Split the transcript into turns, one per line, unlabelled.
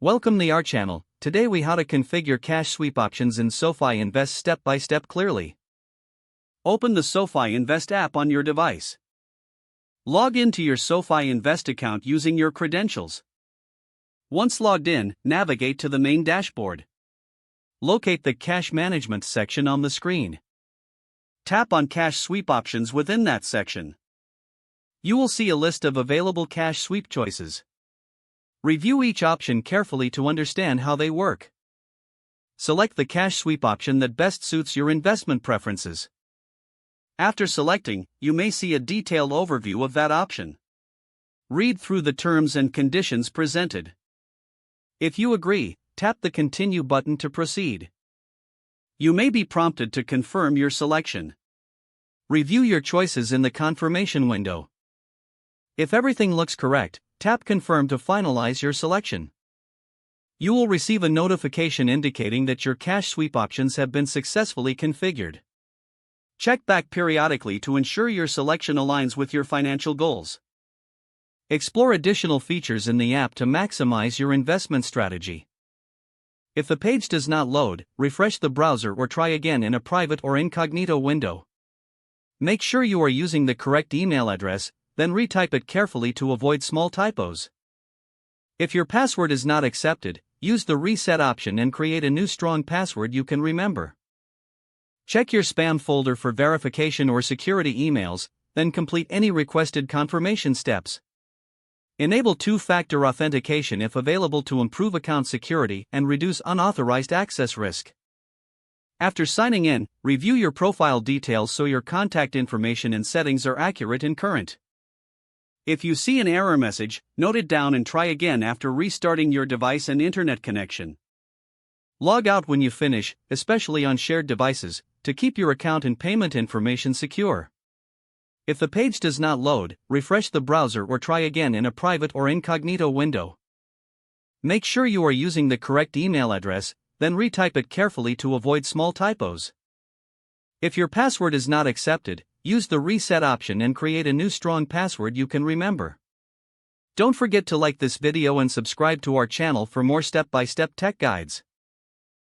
Welcome to our channel. Today we how to configure cash sweep options in SoFi Invest step by step clearly. Open the SoFi Invest app on your device. Log into your SoFi Invest account using your credentials. Once logged in, navigate to the main dashboard. Locate the cash management section on the screen. Tap on cash sweep options within that section. You will see a list of available cash sweep choices. Review each option carefully to understand how they work. Select the cash sweep option that best suits your investment preferences. After selecting, you may see a detailed overview of that option. Read through the terms and conditions presented. If you agree, tap the Continue button to proceed. You may be prompted to confirm your selection. Review your choices in the confirmation window. If everything looks correct, tap Confirm to finalize your selection. You will receive a notification indicating that your cash sweep options have been successfully configured. Check back periodically to ensure your selection aligns with your financial goals. Explore additional features in the app to maximize your investment strategy. If the page does not load, refresh the browser or try again in a private or incognito window. Make sure you are using the correct email address, then retype it carefully to avoid small typos. If your password is not accepted, use the reset option and create a new strong password you can remember. Check your spam folder for verification or security emails, then complete any requested confirmation steps. Enable two-factor authentication if available to improve account security and reduce unauthorized access risk. After signing in, review your profile details so your contact information and settings are accurate and current. If you see an error message, note it down and try again after restarting your device and internet connection. Log out when you finish, especially on shared devices, to keep your account and payment information secure. If the page does not load, refresh the browser or try again in a private or incognito window. Make sure you are using the correct email address, then retype it carefully to avoid small typos. If your password is not accepted, use the reset option and create a new strong password you can remember. Don't forget to like this video and subscribe to our channel for more step-by-step tech guides.